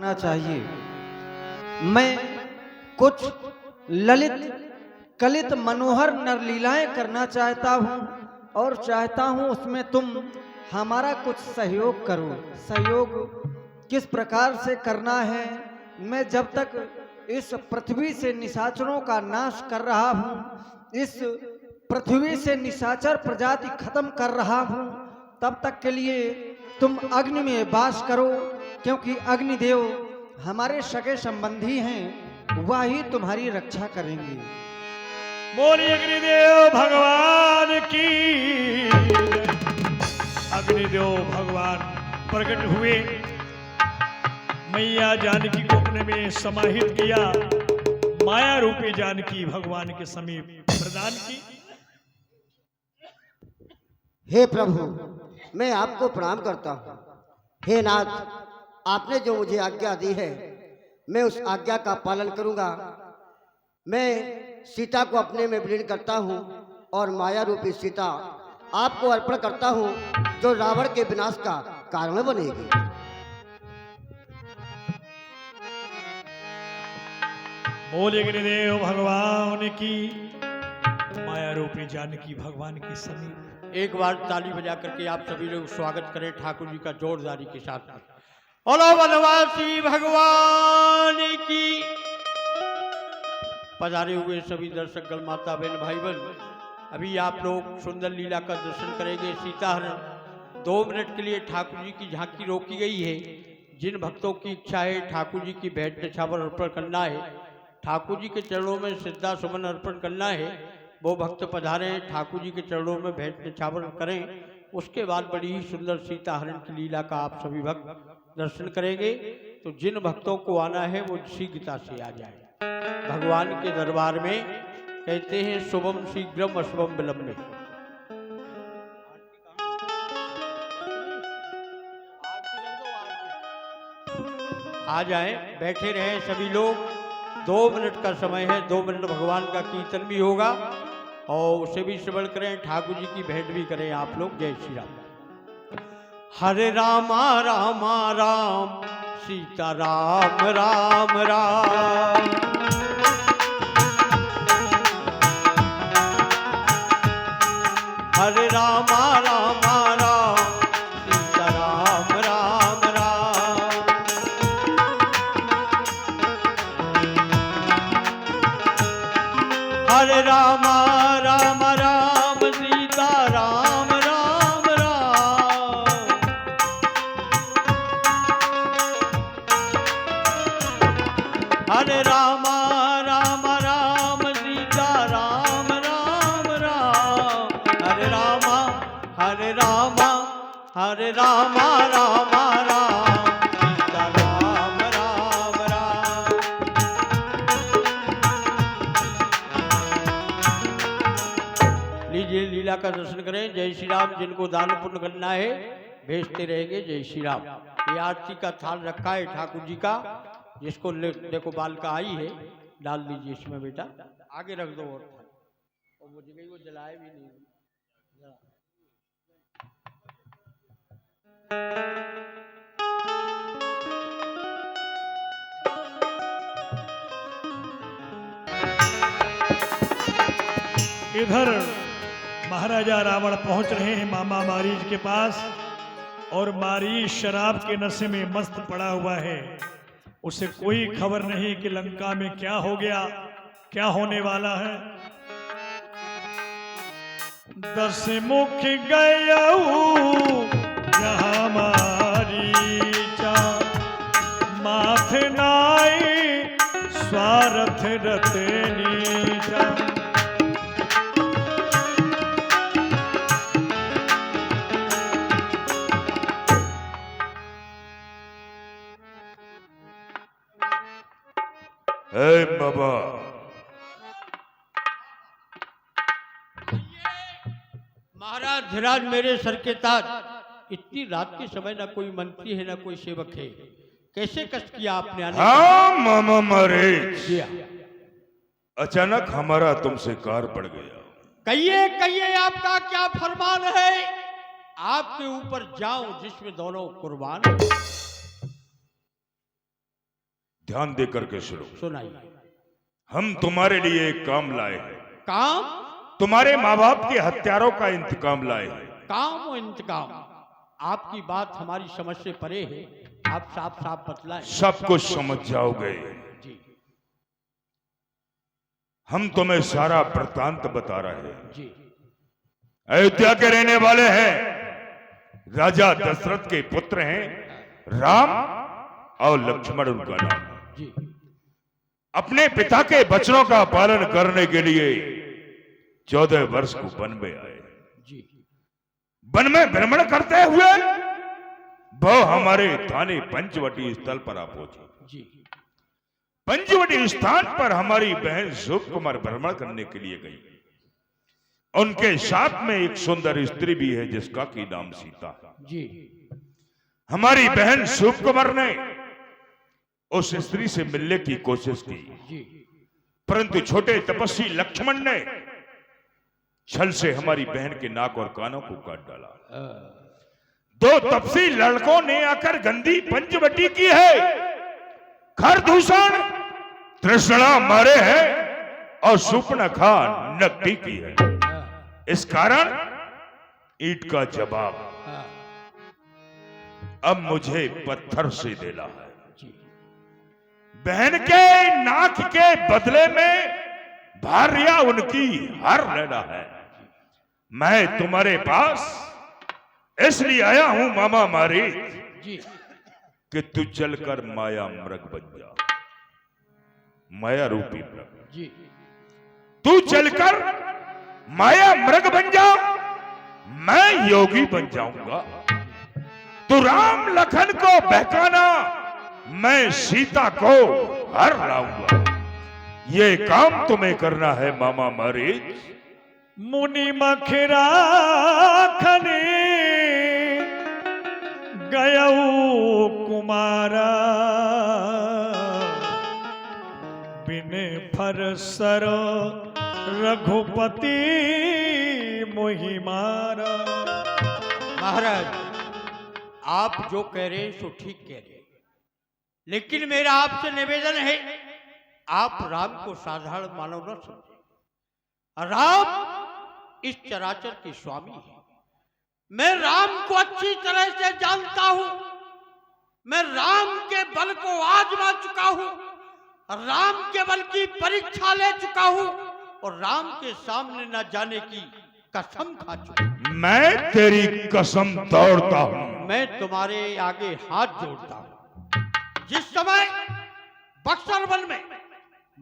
करना चाहिए। मैं कुछ ललित कलित मनोहर नरलीलाएं करना चाहता हूं और चाहता हूं उसमें तुम हमारा कुछ सहयोग करो। सहयोग किस प्रकार से करना है? मैं जब तक इस पृथ्वी से निशाचरों का नाश कर रहा हूं, इस पृथ्वी से निशाचर प्रजाति खत्म कर रहा हूं, तब तक के लिए तुम अग्नि में वास करो, क्योंकि अग्निदेव हमारे सगे संबंधी हैं, वह ही तुम्हारी रक्षा करेंगे। बोलिए अग्निदेव भगवान की। अग्निदेव भगवान प्रकट हुए, मैया जानकी को अपने में समाहित किया, माया रूपी जानकी भगवान के समीप प्रदान की। हे प्रभु, मैं आपको प्रणाम करता हूँ। हे नाथ, आपने जो मुझे आज्ञा दी है, मैं उस आज्ञा का पालन करूंगा। मैं सीता को अपने में विलीन करता हूँ और माया रूपी सीता आपको अर्पण करता हूँ, जो रावण के विनाश का कारण बनेगी। बोले अग्निदेव भगवान की। माया रूपी जानकी भगवान के समीप। एक बार ताली बजा करके आप सभी लोग स्वागत करें ठाकुर जी का जोरदारी के साथ। बोलो वनवासी भगवान की। पधारे हुए सभी दर्शकगण, माता बहन, भाई बहन, अभी आप लोग सुंदर लीला का दर्शन करेंगे। सीताहरण 2 मिनट के लिए ठाकुर जी की झांकी रोकी गई है। जिन भक्तों की इच्छा है ठाकुर जी की भेंट न्यौछावर अर्पण करना है, ठाकुर जी के चरणों में श्रद्धा सुमन अर्पण करना है, वो भक्त पधारे ठाकुर जी के चरणों में भेंट न्यौछावर करें। उसके बाद बड़ी ही सुंदर सीताहरण की लीला का आप सभी भक्त दर्शन करेंगे। तो जिन भक्तों को आना है वो शीघ्रता से आ जाए। भगवान के दरबार में कहते हैं शुभम शीघ्रम अशुभम विलंबे। आ जाएं, बैठे रहें सभी लोग। 2 मिनट का समय है, 2 मिनट भगवान का कीर्तन भी होगा और उसे भी श्रवण करें, ठाकुर जी की भेंट भी करें आप लोग। जय श्री राम। हरे रामा रामा राम, सीता राम राम राम। हरे रामा रामा राम, सीता राम राम राम। हरे रामा राम राम, सीता राम राम राम। हरे रामा राम राम, सीता राम राम राम। हरे रामा हरे रामा, हरे रामा रामा राम, सीता राम राम राम। लीजिए लीला का दर्शन करें। जय श्री राम। जिनको दान पुण्य करना है भेजते रहेंगे। जय श्री राम। ये आरती का थाल रखा है ठाकुर जी का, जिसको देखो बाल का आई है, डाल दीजिए इसमें बेटा, आगे रख दो। और मुझे कहीं वो जलाए भी नहीं। इधर महाराजा रावण पहुंच रहे हैं मामा मारीच के पास, और मारीच शराब के नशे में मस्त पड़ा हुआ है। उसे कोई खबर नहीं कि लंका में क्या हो गया, क्या होने वाला है। 10 मुख गयऊ जहाँ मारीचा, माथे नाई स्वार्थ रते नीचा। बाबा, महाराज धीराज मेरे सर के ताज। इतनी रात के समय ना कोई मंत्री है ना कोई सेवक है, कैसे कष्ट किया आपने आने? हाँ मामा मारीच, किया। अचानक हमारा तुमसे कार पड़ गया। कहिए कहिए आपका क्या फरमान है? आपके ऊपर जाऊं जिसमें दोनों कुर्बान। ध्यान दे करके सुनो। सुनाइए। हम तुम्हारे लिए एक काम लाए हैं। काम? तुम्हारे माँ बाप के हत्यारों का इंतकाम लाए हैं। काम और इंतकाम, आपकी बात हमारी समझ से परे है, आप साफ साफ बतलाएं। सब कुछ समझ जाओगे। जी हम तुम्हें सारा वृत्तांत बता रहे हैं। जी। अयोध्या के रहने वाले हैं, राजा दशरथ के पुत्र हैं राम और लक्ष्मण उनका नाम है। जी अपने पिता के वचनों का पालन करने के लिए 14 वर्ष को वन में आए। जी। वन में भ्रमण करते हुए वो हमारे थाने पंचवटी स्थल पर आ पहुंचे। जी। पंचवटी स्थान पर हमारी बहन शुभ कुमार भ्रमण करने के लिए गई। उनके साथ में एक सुंदर स्त्री भी है जिसका की नाम सीता है। जी। हमारी बहन शुभ कुमार ने उस स्त्री से मिलने की कोशिश की, जी। परंतु छोटे तपस्वी लक्ष्मण ने छल से हमारी बहन के नाक और कानों को काट डाला। दो तपस्वी लड़कों ने आकर गंदी पंचवटी की है, खर दूषण तृष्णा मारे हैं और सुपनखा नकटी की है। इस कारण ईंट का जवाब अब मुझे पत्थर से देना है। बहन के नाक के बदले में भार्या उनकी हर लेना है। मैं तुम्हारे पास इसलिए आया हूं मामा मारी जी। कि तू चलकर माया मृग बन जा, माया रूपी मृग। जी। तू चलकर माया मृग बन जा, मैं योगी बन जाऊंगा। तू राम लखन को बहकाना, मैं सीता को हर लाऊंगा। ये काम तुम्हें करना है मामा मारीच। मुनि मखरा खने गयऊ कुमारा, बिने फरसर रघुपति मोहि मारा। महाराज, आप जो कह रहे हैं सो ठीक कह रहे हैं, लेकिन मेरा आपसे निवेदन है, आप राम को साधारण मानव न समझें। राम इस चराचर के स्वामी है। मैं राम को अच्छी तरह से जानता हूं। मैं राम के बल को आजमा चुका हूं, राम के बल की परीक्षा ले चुका हूं और राम के सामने न जाने की कसम खा चुका हूं। मैं तेरी कसम तोड़ता हूं। मैं तुम्हारे आगे हाथ जोड़ता हूं। जिस समय बक्सर वन में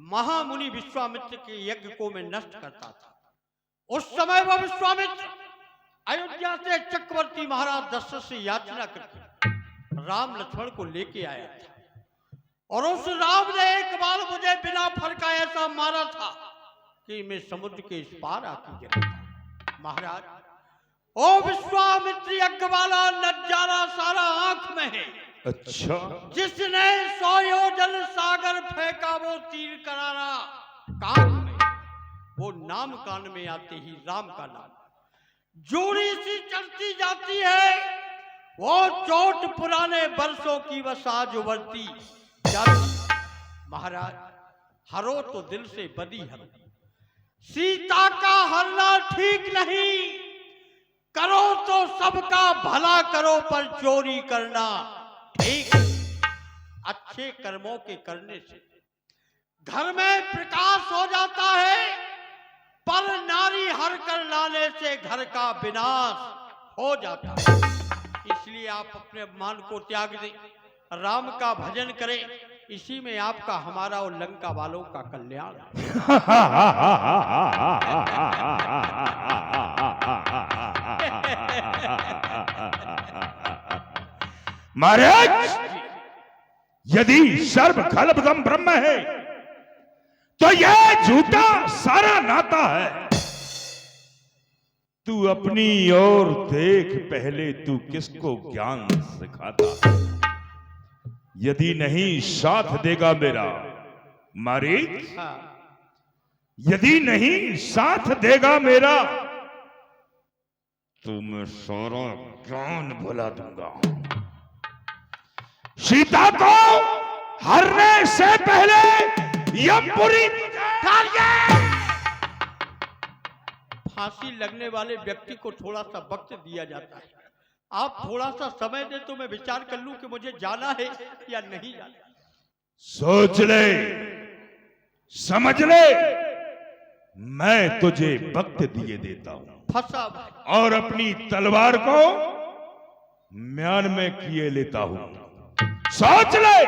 महामुनि विश्वामित्र के यज्ञ को मैं नष्ट करता था, उस समय वह विश्वामित्र अयोध्या से चक्रवर्ती महाराज दशरथ से याचना करके राम लक्ष्मण को लेके आया था, और उस राम ने एक बार मुझे बिना फरका ऐसा मारा था कि मैं समुद्र के इस पार आके गिरा था। महाराज, ओ विश्वामित्र यज्ञ वाला नजारा सारा आंख में है। अच्छा, जिसने 100 योजन सागर फेंका वो तीर करारा कान में, वो नाम कान में आते ही राम का नाम जोड़ी सी चलती जाती है। वो चोट पुराने बरसों की वसाज उबरती जाती। महाराज, हरो तो दिल से बदी हरो, सीता का हरना ठीक नहीं। करो तो सबका भला करो, पर चोरी करना ठीक। अच्छे कर्मों के करने से घर में प्रकाश हो जाता है, पर नारी हर कर लाने से घर का विनाश हो जाता है। इसलिए आप अपने अभिमान को त्याग दें, राम का भजन करें। इसी में आपका, हमारा और लंका वालों का कल्याण है। महाराज, यदि सर्व खलबदम ब्रह्म है तो यह झूठा सारा नाता है। तू अपनी ओर देख, पहले तू किसको ज्ञान सिखाता है। यदि नहीं साथ देगा मेरा मारीच, यदि नहीं साथ देगा मेरा, तो मैं सारा ज्ञान भुला दूंगा। सीता को हरने से पहले यमपुरी फांसी लगने वाले व्यक्ति को थोड़ा सा वक्त दिया जाता है। आप थोड़ा सा समय दे तो मैं विचार कर लूं कि मुझे जाना है या नहीं जाना। सोच ले, समझ ले, मैं तुझे वक्त दिए देता हूं फंसा भाई। और अपनी तलवार को म्यान में किए लेता हूं। सोच ले,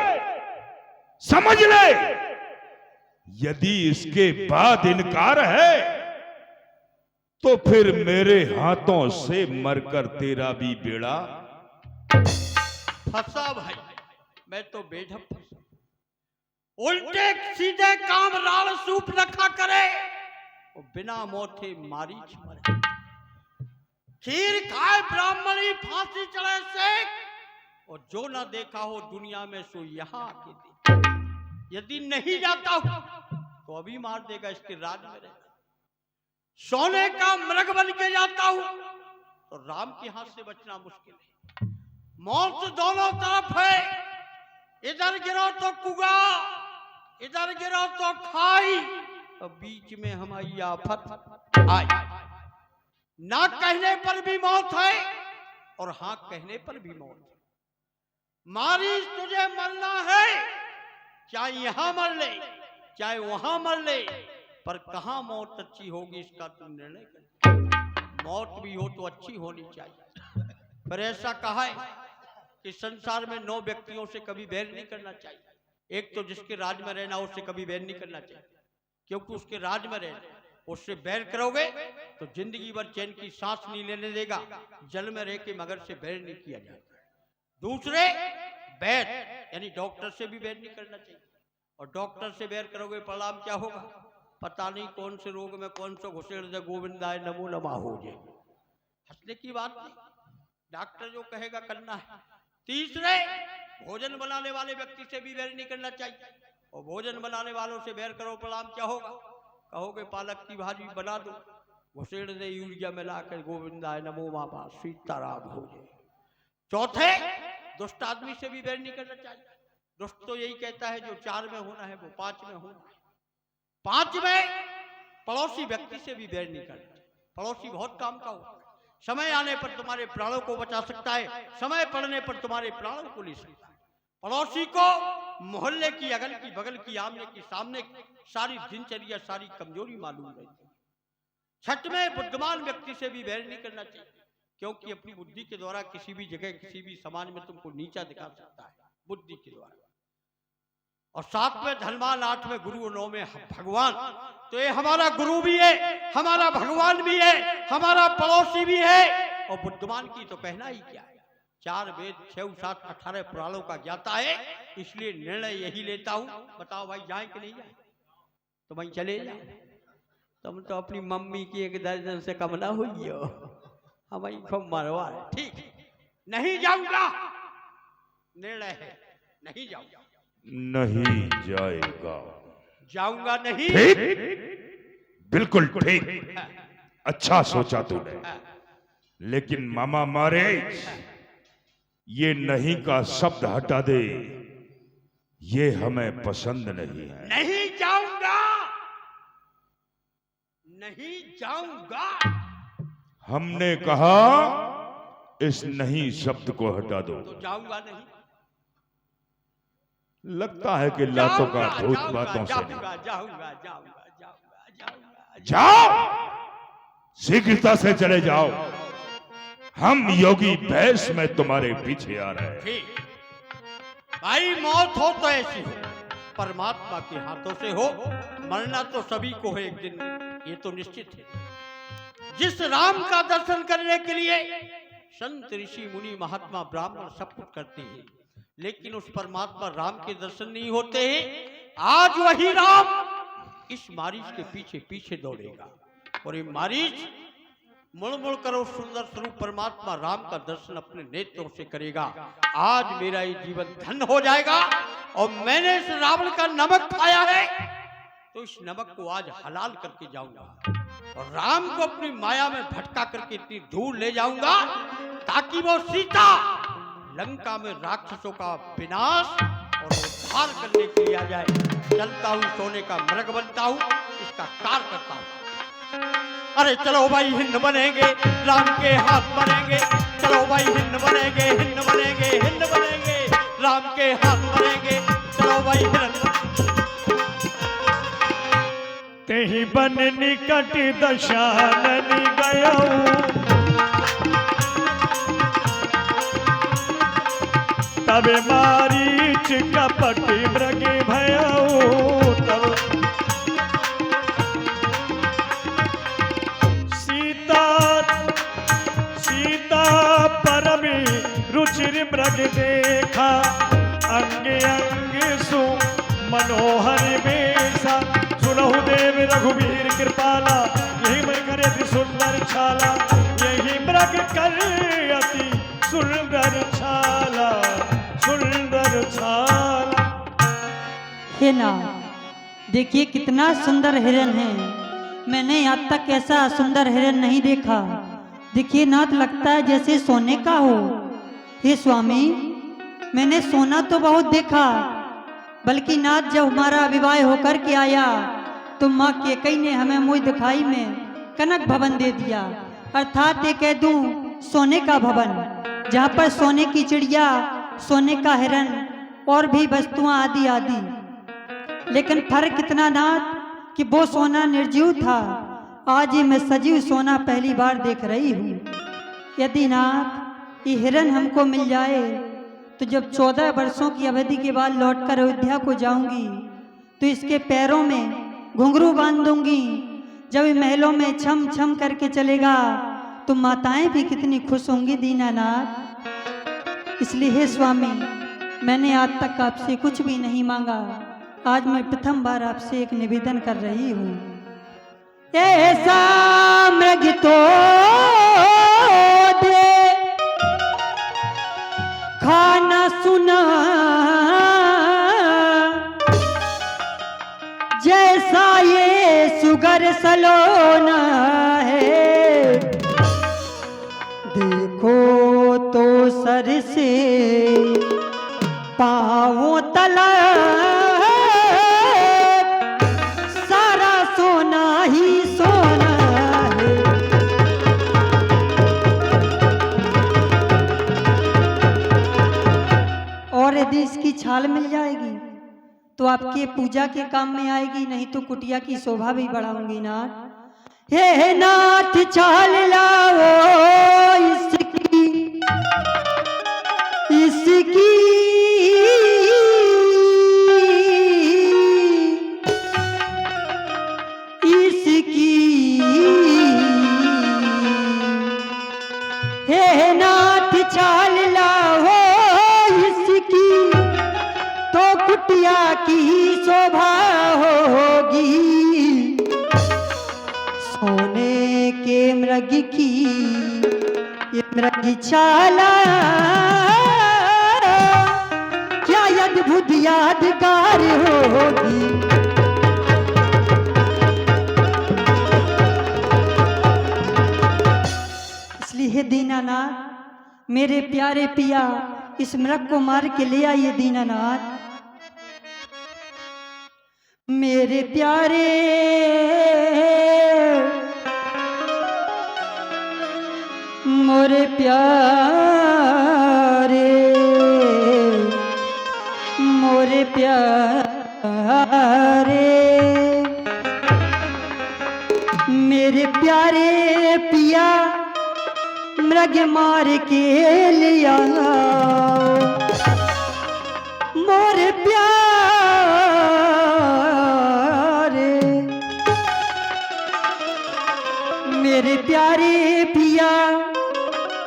समझ ले, यदि इसके बाद इनकार है तो फिर मेरे हाथों से मरकर तेरा भी बेड़ा। फंसा भाई, मैं तो बेढप फंसा। उल्टे सीधे काम राल सूप रखा करे और बिना मोथे मारीच मरे। खीर खाए ब्राह्मणी फांसी चढ़े से, और जो ना देखा हो दुनिया में सो यहां आके दे। यदि नहीं जाता हूं तो अभी मार देगा, इसके राज में रहेगा। सोने का मृग बन के जाता हूं तो राम के हाथ से बचना मुश्किल है। मौत दोनों तरफ है, इधर गिरो तो कुगा, इधर गिरो तो खाई, और बीच में हमारी आफत आई। ना कहने पर भी मौत है और हाँ कहने पर भी मौत है। मारीच तुझे मरना है, चाहे यहां मर ले चाहे वहां मर ले, पर कहां मौत अच्छी होगी इसका तू निर्णय कर। मौत भी हो तो अच्छी होनी चाहिए। पर ऐसा कहा है कि संसार में 9 व्यक्तियों से कभी बैर नहीं करना चाहिए। एक तो जिसके राज में रहना उससे कभी बैर नहीं करना चाहिए, क्योंकि उसके राज में रहना, उससे बैर करोगे तो जिंदगी भर चैन की सांस नहीं लेने देगा। जल में रह के मगर से बैर नहीं किया जाता। दूसरे बैर यानी डॉक्टर से भी बैर नहीं करना चाहिए, और डॉक्टर से बैर करोगे परिणाम क्या होगा पता नहीं, कौन से रोग में कौन सा घुसेड़ दे गोविंदाय नमो नमः हो जाए। हंसने की बात नहीं, डॉक्टर जो कहेगा करना है। तीसरे भोजन बनाने वाले व्यक्ति से भी बैर नहीं करना चाहिए, और भोजन बनाने वालों से बैर करो परिणाम क्या होगा, कहोगे पालक की भाजी बना दो, घुसेड़ दे यूरिया मिला कर गोविंदाय नमो बाबा सीताराम हो जाए। चौथे दुष्ट आदमी से भी बैर नहीं करना चाहिए। दुष्ट तो यही कहता है जो 4 में होना है वो 5 में होना है। 5 में पड़ोसी व्यक्ति से भी बैर नहीं करना। पड़ोसी बहुत काम का होता है, समय आने पर तुम्हारे प्राणों को बचा सकता है, समय पड़ने पर तुम्हारे प्राणों को ले सकता है। पड़ोसी को मोहल्ले की, अगल की, बगल की, आमने की, सामने की सारी दिनचर्या, सारी कमजोरी मालूम रहती है। 6 में बुद्धिमान व्यक्ति से भी बैर नहीं करना चाहिए, क्योंकि अपनी बुद्धि के द्वारा किसी भी जगह, किसी भी समाज में तुमको नीचा दिखा सकता है बुद्धि के द्वारा। और 7 में धनवान, 8 में गुरु, 9 में भगवान। तो ये हमारा गुरु भी है, हमारा भगवान भी है, हमारा पड़ोसी भी है, और बुद्धिमान की तो कहना ही क्या है। 4 वेद, 6, 7, 18 पुराणों का ज्ञाता है, इसलिए निर्णय यही लेता हूं। बताओ भाई जाए कि नहीं जाए? तो भाई चले जाओ। तुम तो अपनी मम्मी की 1 दर्जन से कम ना हुई हो, हमारी खूब मरवा। ठीक, नहीं जाऊंगा, निर्णय है, नहीं जाऊंगा। नहीं जाएगा। जाऊंगा नहीं। ठीक, बिल्कुल ठीक, अच्छा सोचा तूने। लेकिन मामा मारे, ये नहीं का शब्द हटा दे, ये हमें पसंद नहीं है। नहीं जाऊंगा, नहीं जाऊंगा। हमने कहा इस नहीं शब्द को हटा दो। तो जाऊंगा नहीं। लगता है कि लातों का भूत बातों से नहीं। जाऊंगा, जाऊंगा, जाऊंगा, जाऊंगा, जाऊंगा। जाओ, शीघ्रता से चले जाओ। हम योगी भैंस में तुम्हारे पीछे आ रहे हैं। ठीक भाई, मौत हो तो ऐसी हो, परमात्मा के हाथों से हो। मरना तो सभी को है एक दिन, ये तो निश्चित है। जिस राम का दर्शन करने के लिए संत, ऋषि, मुनि, महात्मा, ब्राह्मण सब कुछ करते हैं, लेकिन उस परमात्मा राम के दर्शन नहीं होते हैं। आज वही राम इस मारीच के पीछे पीछे दौड़ेगा, और ये मारीच मुड़ मुड़ कर उस सुंदर स्वरूप परमात्मा राम का दर्शन अपने नेत्रों से करेगा। आज मेरा ये जीवन धन्य हो जाएगा, और मैंने इस रावण का नमक खाया है तो इस नमक को आज हलाल करके जाऊंगा, और राम को अपनी माया में भटका करके इतनी दूर ले जाऊंगा ताकि वो सीता लंका में राक्षसों का विनाश और संहार करने के लिए आ जाए। चलता हूँ, सोने का मृग बनता हूँ, इसका कार करता हूँ। अरे चलो भाई हिंद बनेंगे, राम के हाथ बनेंगे। चलो भाई हिंद बनेंगे, हिंद बनेंगे, हिंद बनेंगे, राम के हाथ बनेंगे। चलो भाई हिंद। तेहि बन निकट दशानन गयऊ, तबे मारीच कपट मृग भयऊ। तब सीता परमी रुचिर मृग देखा, अंग अंग सु मनोहर बेसा। सुनहु देव रघुवीर कृपाला, यही मृग करे अति सुंदर छाला। यही मृग करे अति सुंदर छाला, सुंदर छाला। हे नाथ, देखिए कितना सुंदर हिरन है। मैंने आज तक ऐसा सुंदर हिरन नहीं देखा। देखिए नाथ, लगता है जैसे सोने का हो। हे स्वामी, मैंने सोना तो बहुत देखा, बल्कि नाथ जब हमारा विवाह होकर के आया तो माँ कैकेयी ने हमें मुझ दिखाई में कनक भवन दे दिया, अर्थात ये कह दूं सोने का भवन, जहाँ पर सोने की चिड़िया, सोने का हिरन और भी वस्तुआं आदि आदि। लेकिन फर्क इतना नाथ कि वो सोना निर्जीव था, आज ही मैं सजीव सोना पहली बार देख रही हूँ। यदि नाथ ये हिरन हमको मिल जाए तो जब 14 वर्षों की अवधि के बाद लौटकर अयोध्या को जाऊंगी तो इसके पैरों में घुंघरू बांध दूंगी। जब महलों में छम छम करके चलेगा तो माताएं भी कितनी खुश होंगी दीनानाथ। इसलिए हे स्वामी, मैंने आज तक आपसे कुछ भी नहीं मांगा, आज मैं प्रथम बार आपसे एक निवेदन कर रही हूँ। ऐसा मृग तो दे खाना सुना, जैसा ये सुगर सलोना है। देखो तो सर से पाँवों तला सारा सोना ही सोना है। और यदि इसकी छाल मिल जाएगी तो आपके पूजा के काम में आएगी, नहीं तो कुटिया की शोभा भी बढ़ाऊंगी नाथ। हे नाथ छाल लाओ इसकी, इसकी इसकी हे नाथ छाल लाओ इसकी, तो कुटिया की शोभा होगी। सोने के मृग की ये मृग छाला, क्या अद्भुत यादगार होगी। इसलिए हे दीनानाथ, मेरे प्यारे पिया, इस मृग को मार के ले आइए दीनानाथ। मेरे प्यारे मोरे प्यारे मोरे प्यारे, मेरे प्यारे पिया मृग मार के लिया मोरे प्यारे, मेरे प्यारे पिया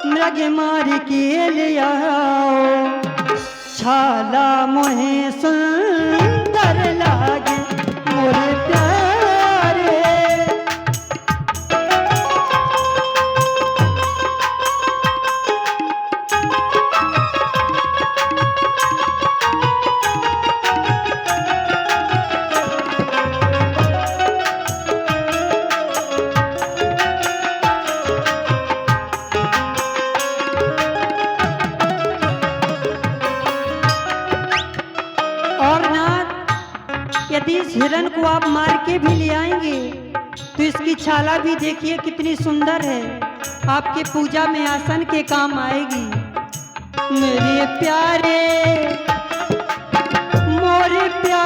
मृग मार के लिया। छाला मोहे सुंदर लागे मोरे प्यारे। यदि इस हिरण को आप मार के भी ले आएंगे तो इसकी छाला भी देखिए कितनी सुंदर है, आपके पूजा में आसन के काम आएगी। मेरे प्यारे मोरे प्यारे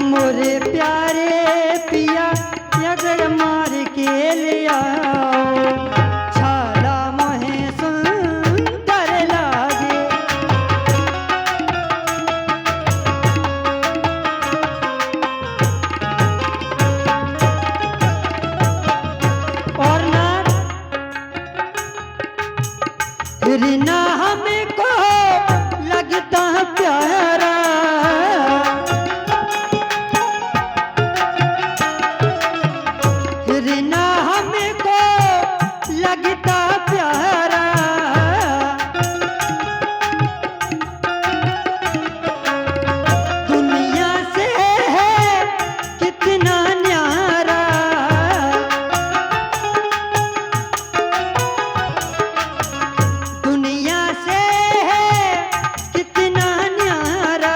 मोरे प्यारे पिया अगर मार के ले आओ छाला मोहे सुंदर लागे। और ना रिना हमको लगता है प्यारा, रिना हमको लगता प्यारा, दुनिया से है कितना न्यारा, दुनिया से है कितना न्यारा।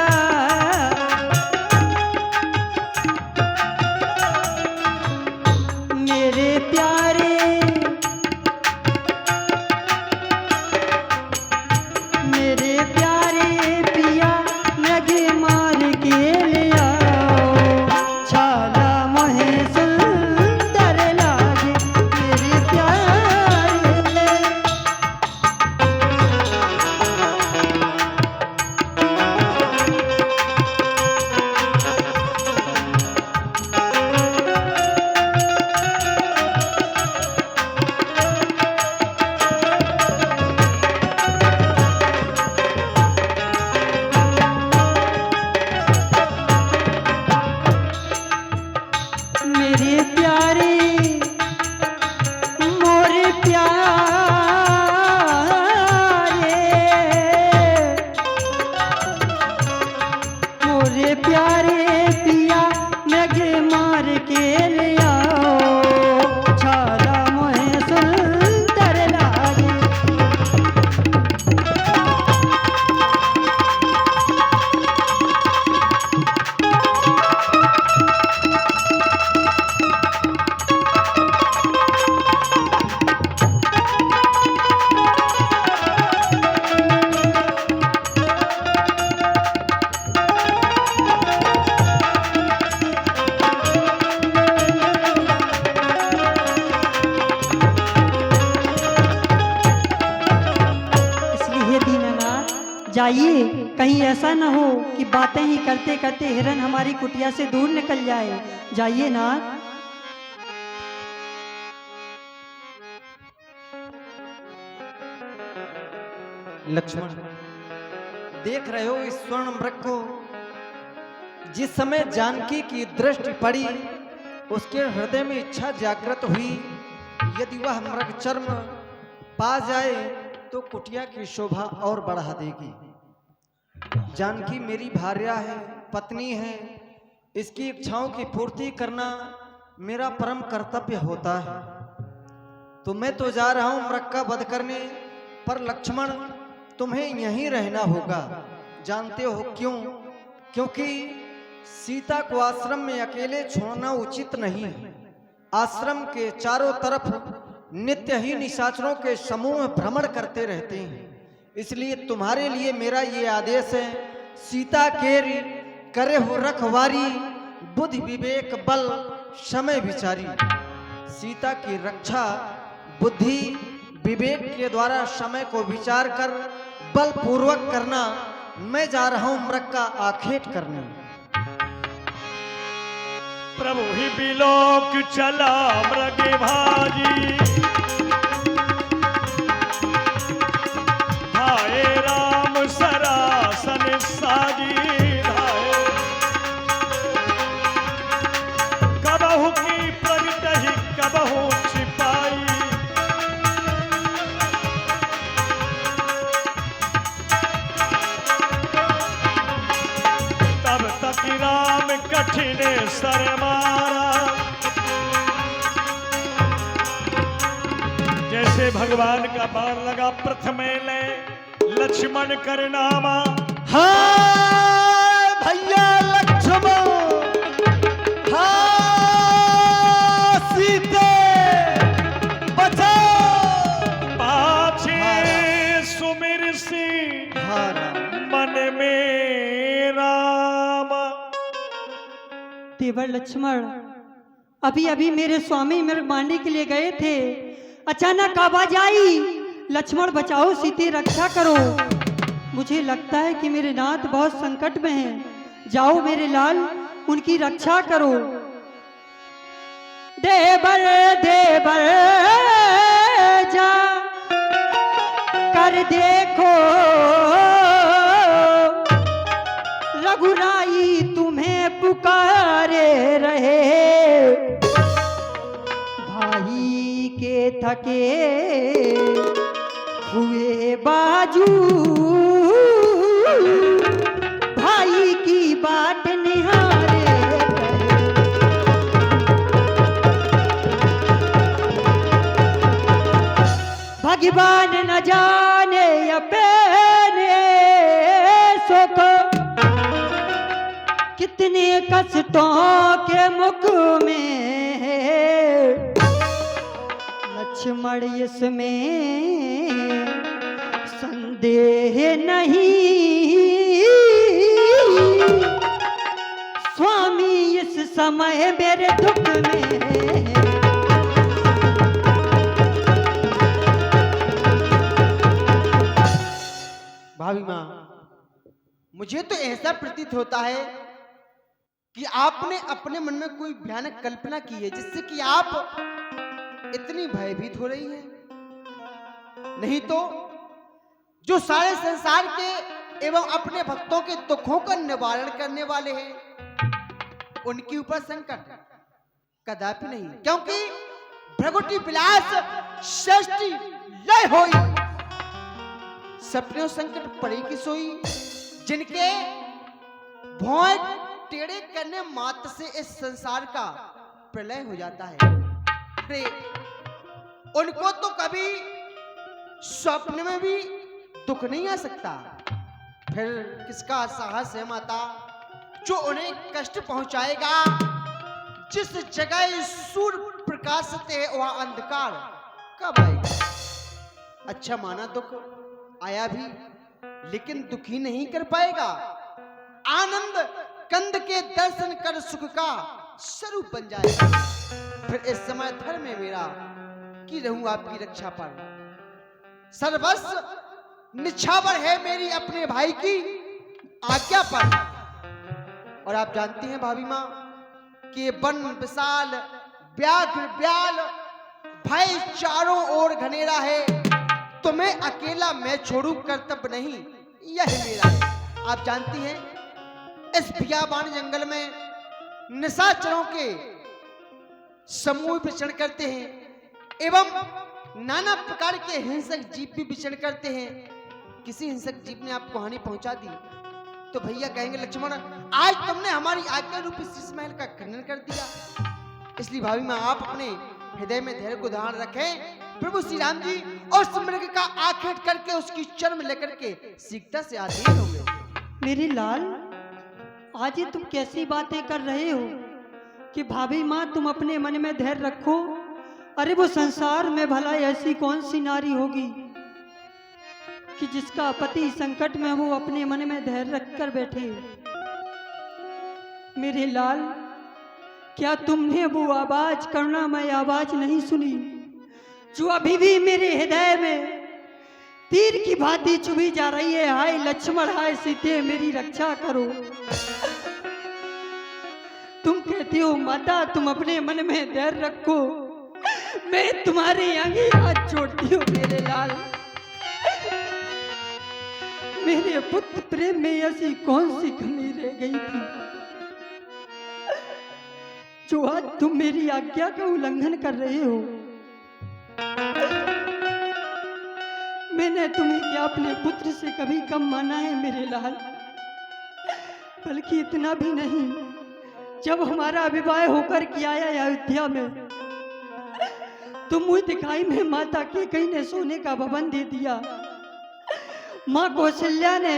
मेरे प्यारे मेरे प्यारे पिया लगे मार के ले आओ छाला मोहे सुंदर लागे। मेरे प्यारे मेरे प्यारे मोरे प्यारे मोरे प्यारे पिया लगे मार के ले आओ छाला मोहे सुंदर लागे। इसलिए हे दीनानाथ जाइए, कहीं ऐसा न हो कि बातें ही करते करते हिरन हमारी कुटिया से दूर निकल जाए। जाइए नाथ। लक्ष्मण, देख रहे हो इस स्वर्ण मृग को? जिस समय जानकी की दृष्टि पड़ी उसके हृदय में इच्छा जागृत हुई, यदि वह मृग चर्म पा जाए तो कुटिया की शोभा और बढ़ा देगी। जानकी मेरी भार्या है, पत्नी है, इसकी इच्छाओं की पूर्ति करना मेरा परम कर्तव्य होता है। तो मैं तो जा रहा हूं मृग का वध करने, पर लक्ष्मण तुम्हें यहीं रहना होगा। जानते हो क्यों? क्योंकि सीता को आश्रम में अकेले छोड़ना उचित नहीं है। आश्रम के चारों तरफ नित्य ही निशाचरों के समूह भ्रमण करते रहते हैं। इसलिए तुम्हारे लिए मेरा ये आदेश है, सीता के करे हो रखवारी, बुद्धि विवेक बल समय विचारी। सीता की रक्षा बुद्धि विवेक के द्वारा समय को विचार कर बल पूर्वक करना। मैं जा रहा हूं मृग का आखेट करने। प्रभु ही बिलोक चला मृग भाजी, धाये राम सरासन साजी, धाये कबहु की प्रगति कबहु छिपाई, तब तक राम कठिन सर मारा। जैसे भगवान का बाण लगा प्रथम ले लक्ष्मण कर नामा। हाँ भैया लक्ष्मण, हाँ सीते बचाओ। पाछे सुमिर से हाँ राम। मन में राम। देवर लक्ष्मण, अभी अभी मेरे स्वामी मेरे मारने के लिए गए थे, अचानक आवाज आई, लक्ष्मण बचाओ, सीते रक्षा करो। मुझे लगता है कि मेरे नाथ बहुत संकट में हैं। जाओ मेरे लाल, उनकी रक्षा करो। देवर देवर जा कर देखो, रघुराई तुम्हें पुकारे रहे। भाई के थके हुए बाजू, भाई की बाट निहारे रहे। भगवान न जाने अपने सुख, कितने कष्टों के मुख में लक्ष्मण इसमें संदेह नहीं। स्वामी इस समय मेरे दुख में। भाभी माँ, मुझे तो ऐसा प्रतीत होता है कि आपने अपने मन में कोई भयानक कल्पना की है, जिससे कि आप इतनी भयभीत हो रही हैं। नहीं तो जो सारे संसार के एवं अपने भक्तों के दुखों का निवारण करने वाले हैं, उनके ऊपर संकट कदापि नहीं, क्योंकि भ्रगुटी विलास सृष्टि लय होई, सपने संकट पड़े की सोई। जिनके भौं टेढ़े करने मात्र से इस संसार का प्रलय हो जाता है। अरे उनको तो कभी स्वप्न में भी दुख नहीं आ सकता, फिर किसका साहस है माता जो उन्हें कष्ट पहुंचाएगा। जिस जगह सूर्य प्रकाशते है वहां अंधकार कब आएगा। अच्छा माना दुख आया भी, लेकिन दुखी नहीं कर पाएगा। आनंद कंद के दर्शन कर सुख का स्वरूप बन जाएगा। फिर इस समय धर्म है मेरा कि रहूं आपकी रक्षा पर। सर्वस्व निछावर है मेरी अपने भाई की आज्ञा पर। और आप जानती हैं भाभी माँ कि वन विशाल व्याघ्र ब्याल भय चारों ओर घनेरा है, तुम्हें अकेला मैं छोड़ू कर्तव्य नहीं यह मेरा है। आप जानती हैं इस बियाबान जंगल में निशाचरों के समूह विचरण करते हैं एवं नाना प्रकार के हिंसक जीव भी विचरण करते हैं। किसी हिंसक जीव ने आपको हानि पहुंचा दी तो भैया कहेंगे लक्ष्मण आज तुमने हमारी आज्ञा रूपी शीश महल का खंडन कर दिया। इसलिए भाभी मां आप अपने हृदय में धैर्य को धारण रखें। प्रभु श्री राम जी और समृग का आखेट करके उसकी चर्म लेकर के सीखता से आधीन होंगे। मेरे लाल, आज ये तुम कैसी बातें कर रहे हो कि भाभी माँ तुम अपने मन में धैर्य रखो। अरे वो संसार में भला ऐसी कौन सी नारी होगी कि जिसका पति संकट में वो अपने मन में धैर्य रखकर बैठे। मेरे लाल, क्या तुमने वो आवाज करुणामय आवाज नहीं सुनी जो अभी भी मेरे हृदय में तीर की भांति चुभी जा रही है। हाय लक्ष्मण, हाय सीते, मेरी रक्षा करो। तुम कहते हो माता तुम अपने मन में धैर्य रखो, मैं तुम्हारे आगे हाथ जोड़ती हूँ। मेरे लाल, मेरे पुत्र प्रेम में ऐसी कौन सी कमी रह गई थी जो आज तुम मेरी आज्ञा का उल्लंघन कर रहे हो। मैंने तुम्हें क्या अपने पुत्र से कभी कम माना है मेरे लाल? बल्कि इतना भी नहीं, जब हमारा विवाह होकर के आया अयोध्या में तो मुझे दिखाई में माता के कहीं ने सोने का भवन दे दिया। माँ कौशल्या ने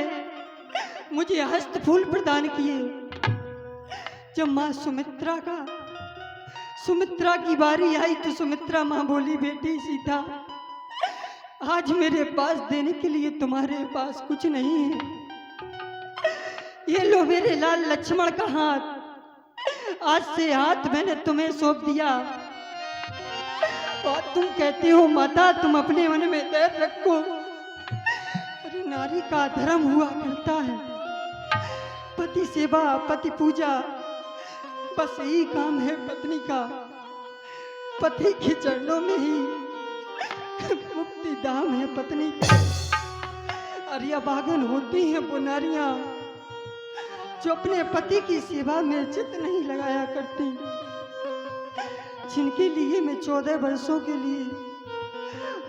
मुझे हस्त फूल प्रदान किए। जब माँ सुमित्रा की बारी आई तो सुमित्रा माँ बोली, बेटी सीता, आज मेरे पास देने के लिए तुम्हारे पास कुछ नहीं है। ये लो मेरे लाल लक्ष्मण का हाथ, आज से हाथ मैंने तुम्हें सौंप दिया। और तुम कहते हो माता तुम अपने मन में धैर्य रखो। अरे नारी का धर्म हुआ करता है पति सेवा, पति पूजा, बस यही काम है पत्नी का। पति के चरणों में ही मुक्ति धाम है पत्नी का। अरिया बागन होती हैं वो नारियां जो अपने पति की सेवा में चित्त नहीं लगाया करती, जिनके लिए मैं 14 वर्षों के लिए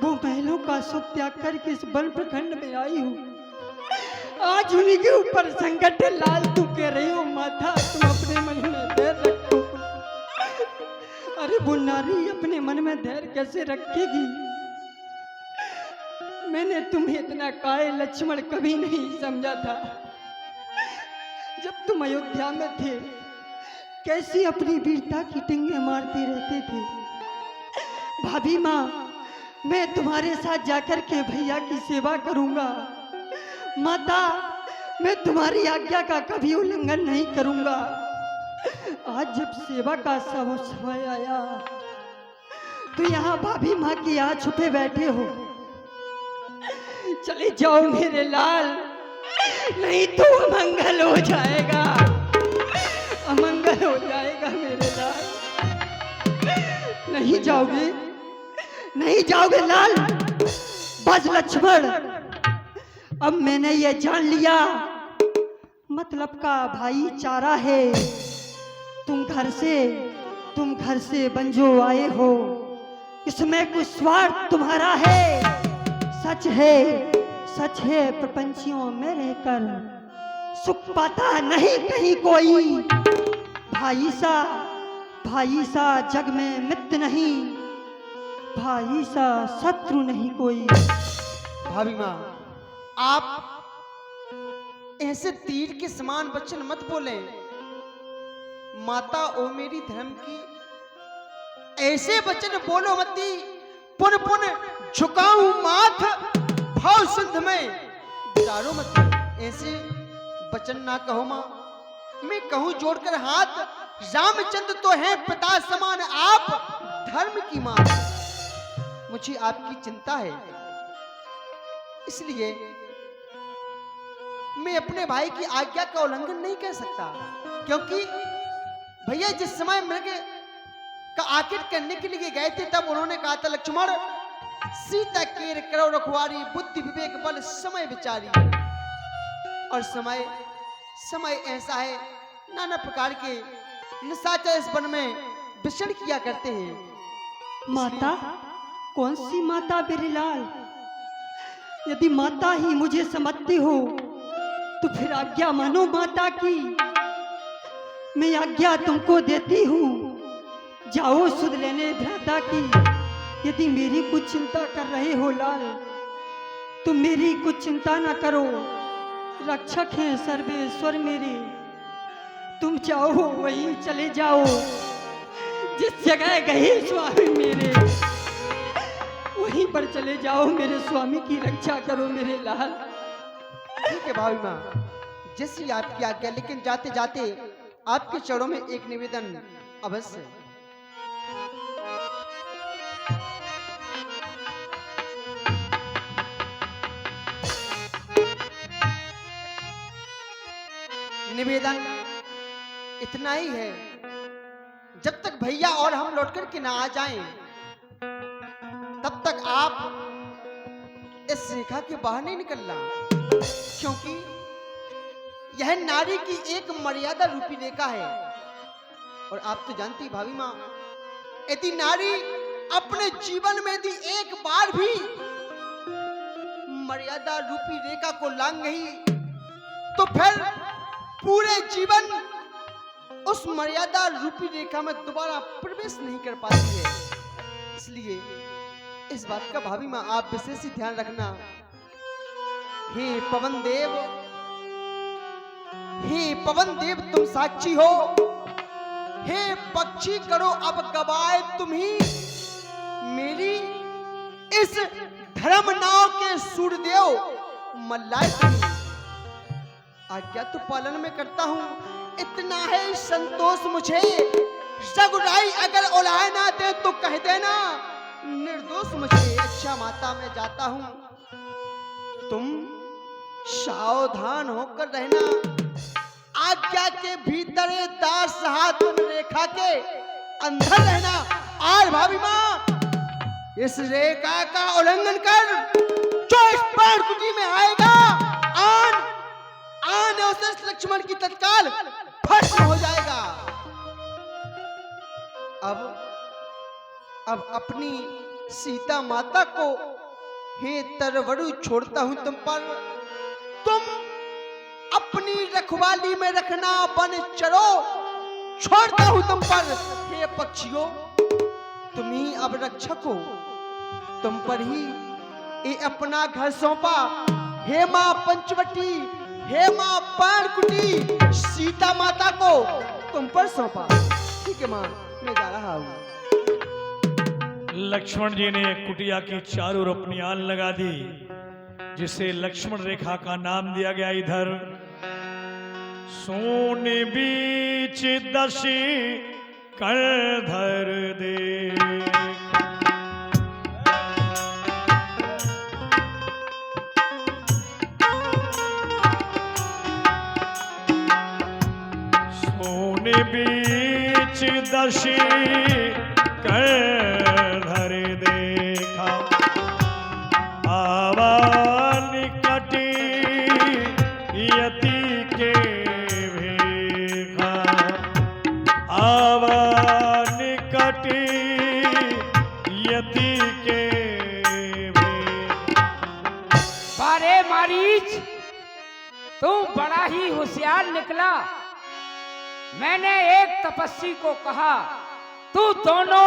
वो महलों का सुख त्याग करके इस वन प्रखंड में आई हूँ। आज उन्हीं के ऊपर संकट है। लाल तू कह रही हो माता तुम अपने मन में धैर्य रखो। अरे वो नारी अपने मन में धैर्य कैसे रखेगी? मैंने तुम्हें इतना काय लक्ष्मण कभी नहीं समझा था। जब तुम अयोध्या में थे कैसी अपनी वीरता की टिंगे मारते रहते थे। भाभी माँ, मैं तुम्हारे साथ जाकर के भैया की सेवा करूंगा। माता, मैं तुम्हारी आज्ञा का कभी उल्लंघन नहीं करूंगा। आज जब सेवा का समय आया तो यहाँ भाभी माँ के यहाँ छुपे बैठे हो। चले जाओ मेरे लाल, नहीं तो अमंगल हो जाएगा, अमंगल हो जाएगा मेरे लाल। नहीं जाओगे, नहीं जाओगे लाल। बस लक्ष्मण, अब मैंने ये जान लिया मतलब का भाईचारा है। तुम घर से बंजो आए हो, इसमें कुछ स्वार्थ तुम्हारा है। सच है प्रपंचियों में रहकर सुख पाता नहीं कहीं कोई। भाई सा जग में मित्र नहीं, भाई सा शत्रु नहीं कोई। भाभी माँ, आप ऐसे तीर के समान वचन मत बोले। माता ओ मेरी धर्म की, ऐसे वचन बोलो मती। पुन पुन झुकाऊं माथ भाव सिंध में दारो मती। ऐसे वचन ना कहो माँ। मैं कहूं जोड़कर हाथ, रामचंद्र तो है पिता समान, आप धर्म की मां। मुझे आपकी चिंता है, इसलिए मैं अपने भाई की आज्ञा का उल्लंघन नहीं कर सकता। क्योंकि भैया जिस समय मृग का आकिट करने के लिए गए थे तब उन्होंने कहा था, लक्ष्मण सीता केर करो रखवारी, बुद्धि विवेक बल समय विचारी। और समय ऐसा है, नाना प्रकार के निशाचर इस वन में विचरण किया करते हैं। माता? कौन सी माता बिरलाल? यदि माता ही मुझे समझते हो तो फिर आज्ञा मानो माता की। मैं आज्ञा तुमको देती हूँ, जाओ सुध लेने भ्राता की। यदि मेरी कुछ चिंता कर रहे हो लाल, तुम मेरी कुछ चिंता ना करो। रक्षक हैं सर्वेश्वर मेरे, तुम जाओ वहीं चले जाओ जिस जगह गए स्वामी मेरे, वहीं पर चले जाओ। मेरे स्वामी की रक्षा करो मेरे लाल। ठीक है भाभी माँ, जैसी आपकी आज्ञा। लेकिन जाते जाते आपके चरणों में एक निवेदन अवश्य। निवेदन इतना ही है, जब तक भैया और हम लौट कर के ना आ जाएं, तब तक आप इस रेखा के बाहर नहीं निकलना। क्योंकि यह नारी की एक मर्यादा रूपी रेखा है। और आप तो जानती भाभी माँ, यदि नारी अपने जीवन में यदि एक बार भी मर्यादा रूपी रेखा को लांघ गई तो फिर पूरे जीवन उस मर्यादा रूपी रेखा में दोबारा प्रवेश नहीं कर पाती है। इसलिए इस बात का भाभी माँ आप विशेष ही ध्यान रखना। हे पवन देव, हे पवन देव तुम साक्षी हो, हे पक्षी करो अब गवाए तुम ही मेरी इस धर्म नाव के सूर्यदेव मल्लाए तुम ही। आज्ञा तो पालन में करता हूँ, इतना है संतोष मुझे। सगुराई अगर उलाए ना दे तो कह देना निर्दोष मुझे। अच्छा माता मैं जाता हूँ, तुम सावधान होकर रहना। आज्ञा के भीतर दास हाथ रेखा के अंदर रहना। आज भाभी माँ इस रेखा का उल्लंघन कर जो इस प्राण कुटी में आएगा आन उस लक्ष्मण की तत्काल भस्म हो जाएगा। अब अपनी सीता माता को हे तरवरु छोड़ता हूं तुम पर। तुम अपनी रखवाली में रखना बन चलो, छोड़ता हूं तुम पर। हे पक्षियों तुम ही अब रक्षक हो, तुम पर ही ये अपना घर सौंपा। हे मां पंचवटी, हे मां पाणकुटी, सीता माता को तुम पर सौंपा। ठीक है मां मैं जा रहा हूं। लक्ष्मण जी ने कुटिया की चारों ओर अपनी आन लगा दी, जिसे लक्ष्मण रेखा का नाम दिया गया। इधर सोने बीच दशी कर धर दे, सोने बीच दशी कर धर देखा। आवा निकटी यति के भेखा, आवा निकटी यति के भेखा। बारे मारीच, तू बड़ा ही होशियार निकला। मैंने एक तपस्वी को कहा तू दोनों